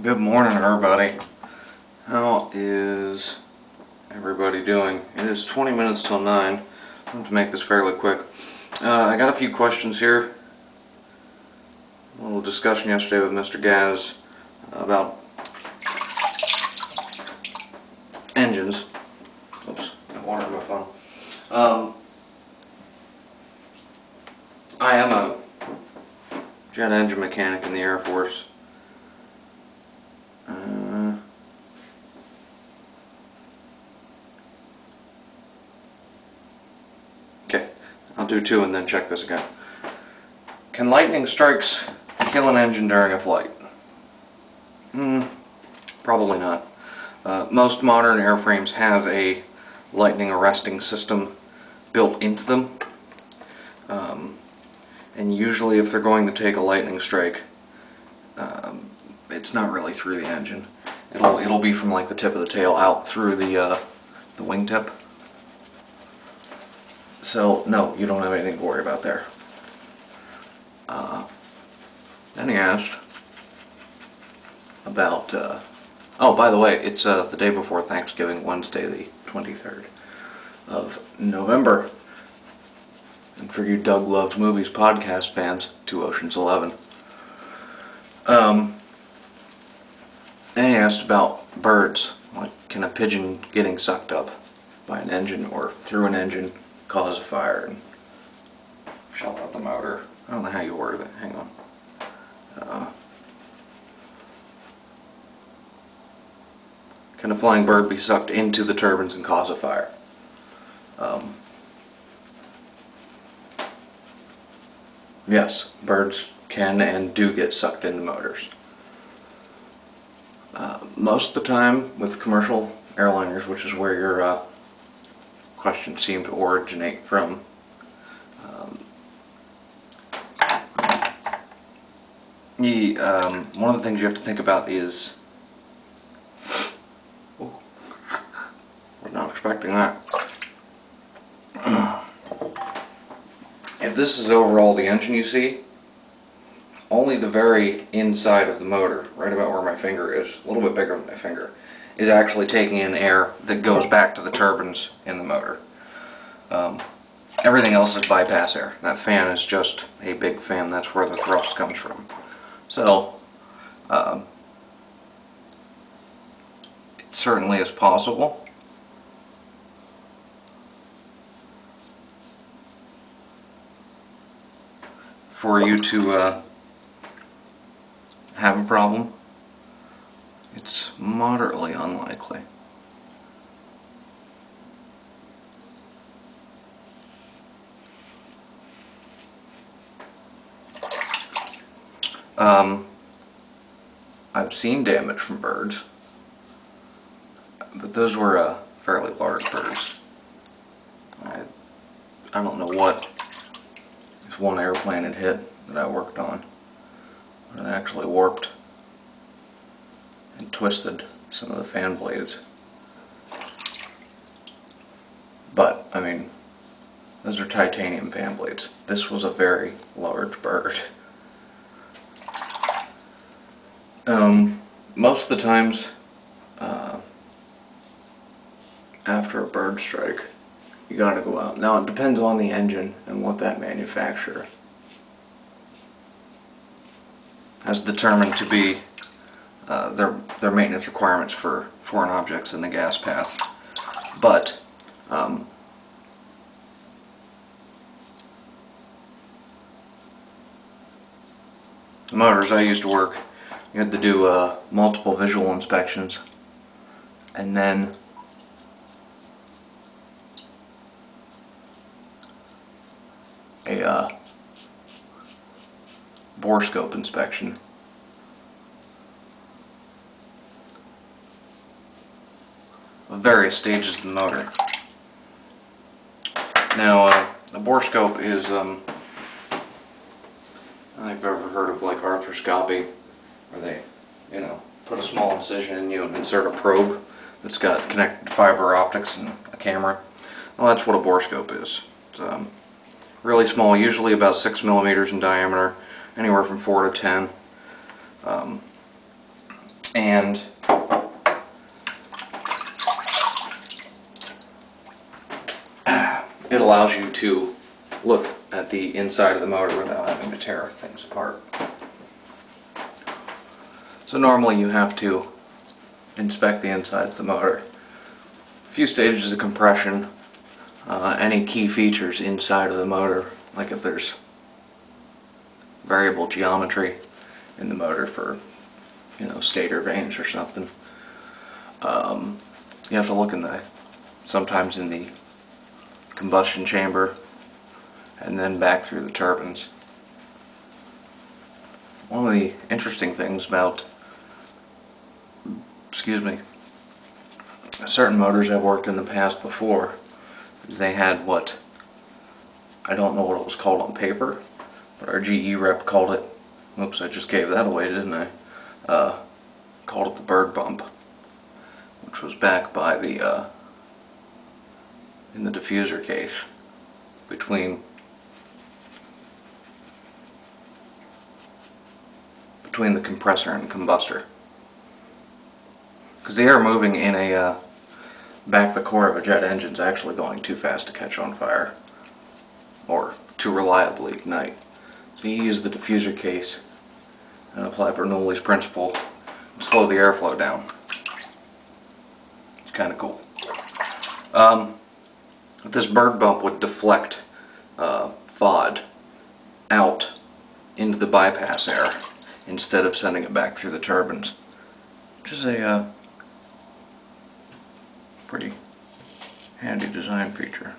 Good morning, everybody. How is everybody doing? It is 20 minutes till 9. I'm going to make this fairly quick. I got a few questions here. A little discussion yesterday with Mr. Gaz about engines. Oops, got water in my phone. I am a jet engine mechanic in the Air Force. Okay, I'll do two and then check this again. Can lightning strikes kill an engine during a flight? Probably not. Most modern airframes have a lightning arresting system built into them. And usually if they're going to take a lightning strike, it's not really through the engine. It'll be from like the tip of the tail out through the wingtip. So no, you don't have anything to worry about there. Then he asked about, oh, by the way, it's the day before Thanksgiving, Wednesday the 23rd of November. And for you Doug Loves Movies podcast fans, to Ocean's 11. And he asked about birds. Like, can a pigeon getting sucked up by an engine or through an engine cause a fire and shut out the motor? I don't know how you worded it. Hang on. Can a flying bird be sucked into the turbines and cause a fire? Yes, birds can and do get sucked into motors. Most of the time with commercial airliners, which is where your question seemed to originate from, one of the things you have to think about is, was not expecting that. If this is overall the engine you see, only the very inside of the motor, right about where my finger is, a little bit bigger than my finger, is actually taking in air that goes back to the turbines in the motor. Everything else is bypass air. That fan is just a big fan. That's where the thrust comes from. So, it certainly is possible. For you to have a problem. It's moderately unlikely. I've seen damage from birds, but those were fairly large birds. I don't know what this one airplane had hit that I worked on. It actually warped and twisted some of the fan blades. But, I mean, those are titanium fan blades. This was a very large bird. Most of the times, after a bird strike, you gotta go out. Now, it depends on the engine and what that manufacturer has determined to be their maintenance requirements for foreign objects in the gas path. But the motors I used to work, you had to do multiple visual inspections, and then a bore scope inspection. Of various stages of the motor. Now, the bore scope is, I don't know if you've ever heard of like arthroscopy, where they, put a small incision in you and insert a probe that's got connected fiber optics and a camera. Well, that's what a bore scope is. It's really small, usually about 6 millimeters in diameter, anywhere from 4 to 10. And it allows you to look at the inside of the motor without having to tear things apart. So normally you have to inspect the inside of the motor. A few stages of compression, any key features inside of the motor, like if there's variable geometry in the motor for, you know, stator vanes or something. You have to look sometimes in the combustion chamber and then back through the turbines. One of the interesting things about, certain motors I've worked in the past before, they had what, I don't know what it was called on paper, but our GE rep called it, oops, I just gave that away, didn't I? Called it the bird bump, which was back by the, in the diffuser case, between the compressor and combustor. Because the air moving in a back the core of a jet engine is actually going too fast to catch on fire or to reliably ignite. So you use the diffuser case and apply Bernoulli's principle and slow the airflow down. It's kind of cool. This bird bump would deflect FOD out into the bypass air instead of sending it back through the turbines, which is a pretty handy design feature.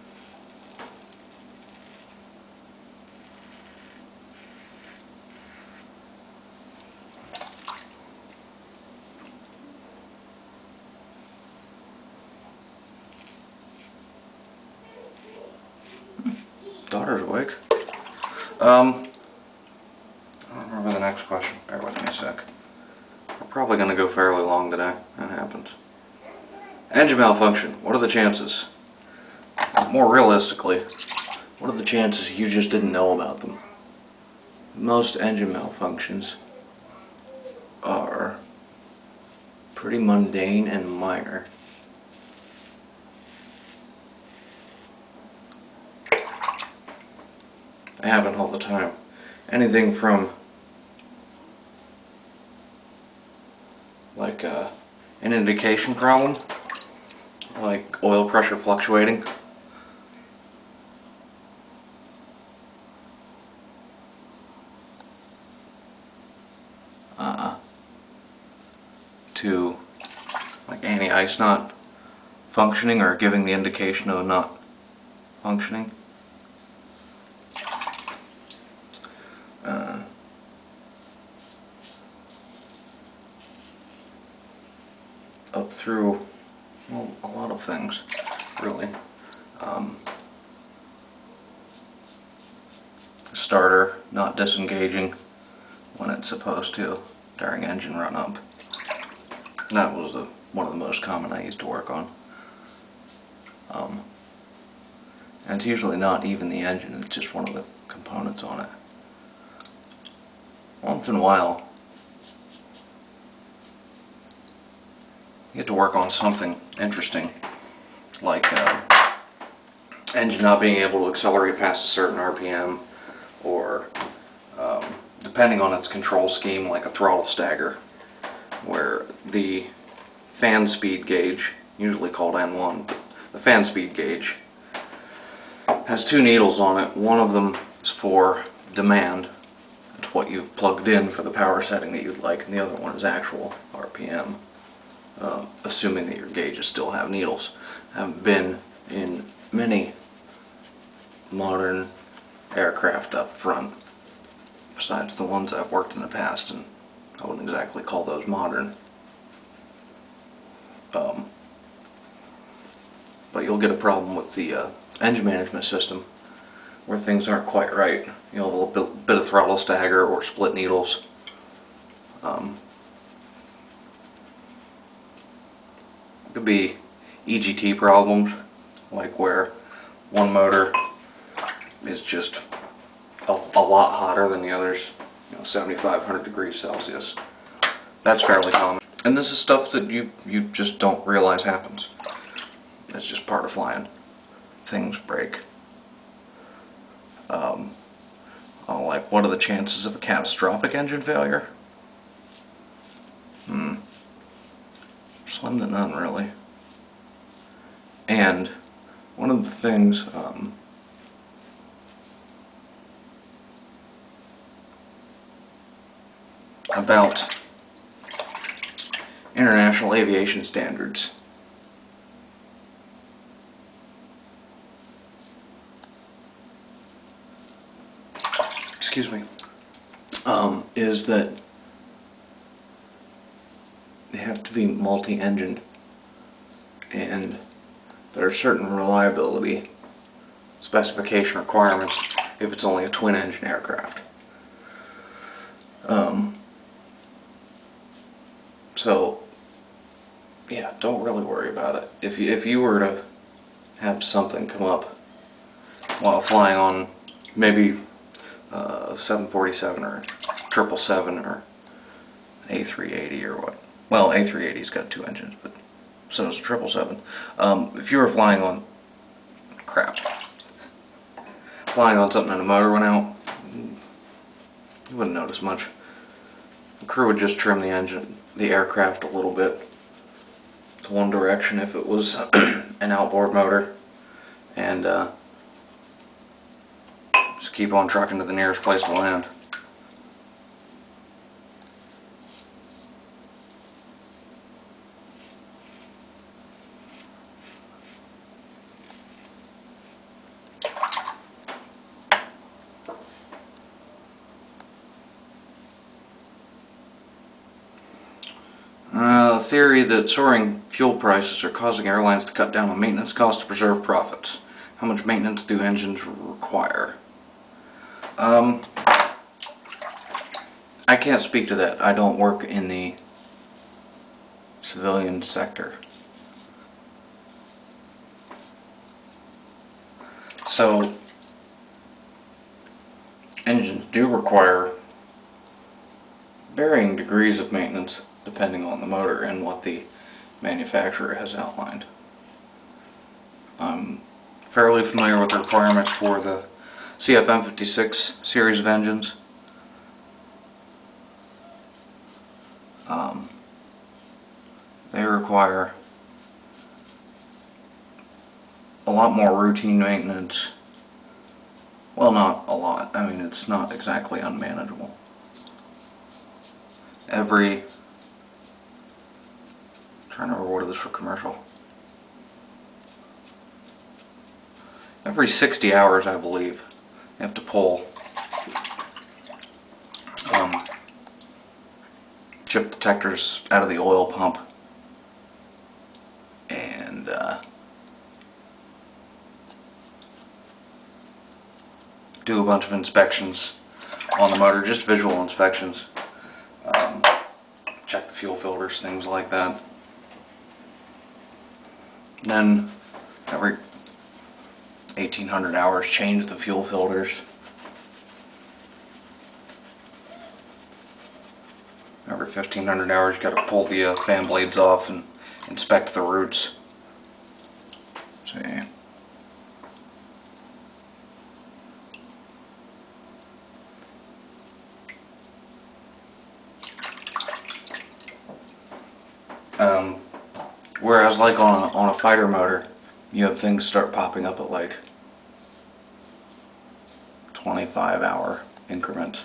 Daughter's awake. I don't remember the next question. Bear with me a sec. We're probably going to go fairly long today. That happens. Engine malfunction. What are the chances? More realistically, what are the chances you just didn't know about them? Most engine malfunctions are pretty mundane and minor. They happen all the time. Anything from like an indication problem, like oil pressure fluctuating, to like anti-ice not functioning or giving the indication of not functioning. Up through, well, a lot of things, really. Starter not disengaging when it's supposed to during engine run-up. That was one of the most common I used to work on. And it's usually not even the engine, it's just one of the components on it. Once in a while, you get to work on something interesting, like engine not being able to accelerate past a certain RPM, or depending on its control scheme, like a throttle stagger, where the fan speed gauge, usually called N1, but the fan speed gauge has two needles on it. One of them is for demand, it's what you've plugged in for the power setting that you'd like, and the other one is actual RPM. Assuming that your gauges still have needles. I've been in many modern aircraft up front, besides the ones I've worked in the past, and I wouldn't exactly call those modern. But you'll get a problem with the engine management system where things aren't quite right. You know, a little bit of throttle stagger or split needles. Could be EGT problems, like where one motor is just a lot hotter than the others, you know, 7,500 degrees Celsius. That's fairly common. And this is stuff that you just don't realize happens. It's just part of flying. Things break. Like, what are the chances of a catastrophic engine failure? Slim to none, really. And one of the things about international aviation standards is that they have to be multi-engine, and there are certain reliability specification requirements if it's only a twin-engine aircraft. So yeah, don't really worry about it. If you were to have something come up while flying on maybe 747 or 777 or A380 or what? Well, A380's got two engines, but so does a 777. If you were flying on flying on something and a motor went out, you wouldn't notice much. The crew would just trim the aircraft a little bit to one direction if it was an outboard motor, and just keep on trucking to the nearest place to land. The theory that soaring fuel prices are causing airlines to cut down on maintenance costs to preserve profits. How much maintenance do engines require? I can't speak to that. I don't work in the civilian sector. So, engines do require varying degrees of maintenance depending on the motor and what the manufacturer has outlined. I'm fairly familiar with the requirements for the CFM56 series of engines. They require a lot more routine maintenance. Well, not a lot. I mean, it's not exactly unmanageable. I'm trying to remember what it is for commercial. Every 60 hours, I believe, you have to pull chip detectors out of the oil pump and do a bunch of inspections on the motor, just visual inspections. Check the fuel filters, things like that. Then every 1800 hours change the fuel filters. Every 1500 hours you got to pull the fan blades off and inspect the roots. See. Whereas like on a fighter motor, you have things start popping up at like 25-hour increments.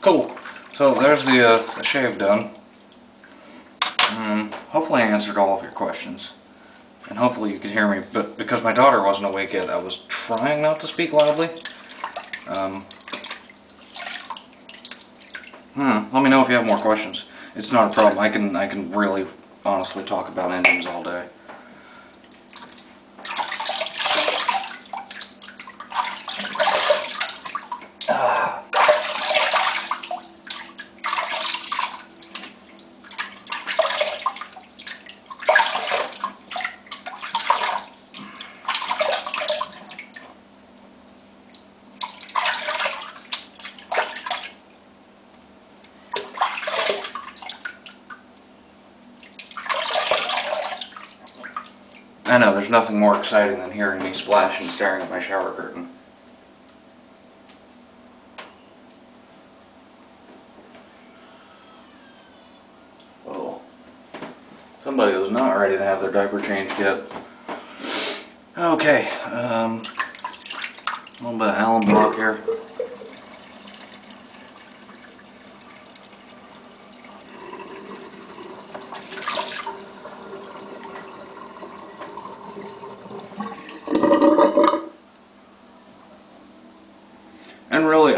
Cool. So there's the shave done. Hopefully I answered all of your questions. And hopefully you could hear me, but because my daughter wasn't awake yet, I was trying not to speak loudly. Let me know if you have more questions. It's not a problem. I can really honestly talk about engines all day. I know, there's nothing more exciting than hearing me splash and staring at my shower curtain. Oh, somebody was not ready to have their diaper changed yet. Okay, a little bit of Allen block here. And really,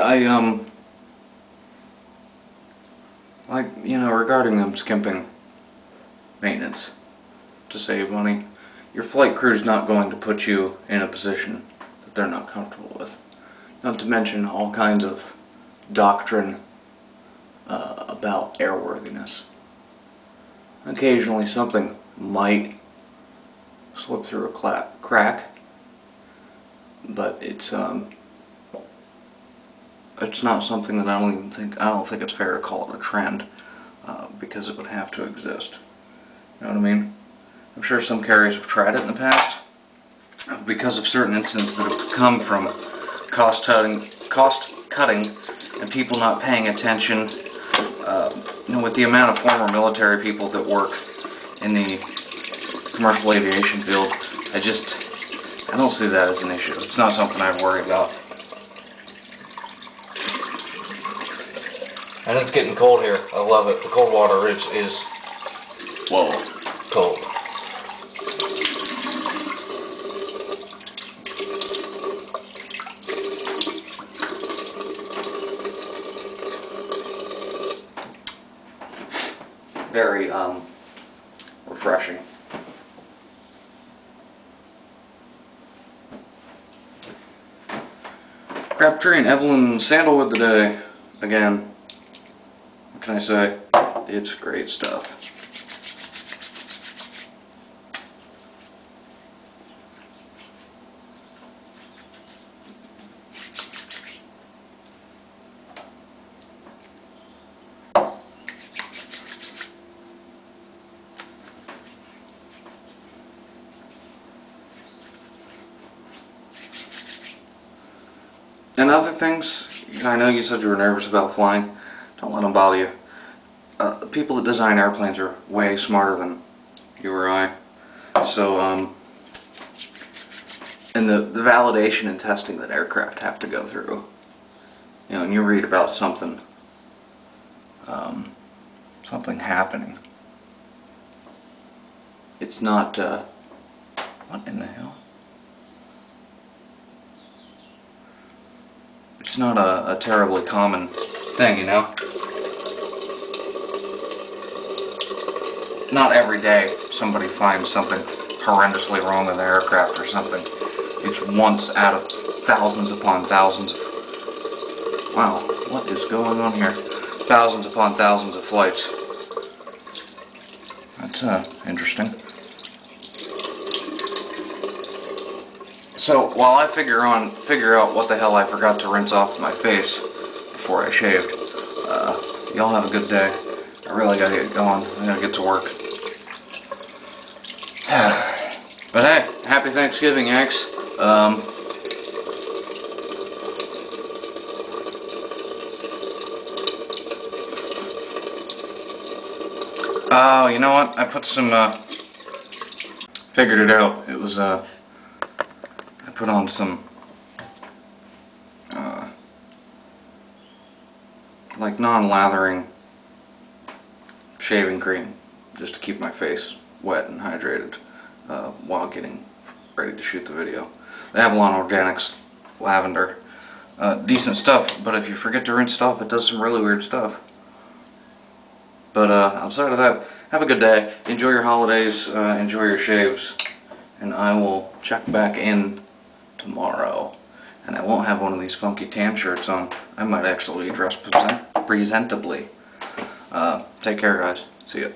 regarding them skimping maintenance to save money, your flight crew's not going to put you in a position that they're not comfortable with. Not to mention all kinds of doctrine about airworthiness. Occasionally something might slip through a crack, but it's not something that I don't think it's fair to call it a trend, because it would have to exist. You know what I mean? I'm sure some carriers have tried it in the past, because of certain incidents that have come from cost cutting, and people not paying attention. With the amount of former military people that work in the commercial aviation field, I don't see that as an issue. It's not something I'd worry about. And it's getting cold here. I love it. The cold water is whoa, cold. Very refreshing. Crabtree and Evelyn Sandalwood today again. What can I say? It's great stuff. And other things, I know you said you were nervous about flying. Don't let them bother you. The people that design airplanes are way smarter than you or I. So, and the validation and testing that aircraft have to go through. And you read about something happening. It's not, what in the hell? It's not a terribly common thing, Not every day somebody finds something horrendously wrong with the aircraft or something. It's once out of thousands upon thousands of... Wow, what is going on here? Thousands upon thousands of flights. That's interesting. So while I figure out what the hell I forgot to rinse off my face before I shaved, y'all have a good day. I really gotta get going. I gotta get to work. But hey, happy Thanksgiving, X. Oh, you know what? I put some, figured it out. It was, I put on some, like non-lathering shaving cream just to keep my face wet and hydrated while getting ready to shoot the video. The Avalon Organics lavender, decent stuff, but if you forget to rinse it off, it does some really weird stuff. But outside of that, have a good day, enjoy your holidays, enjoy your shaves, and I will check back in tomorrow. And I won't have one of these funky tan shirts on. I might actually dress presentably. Take care, guys. See ya.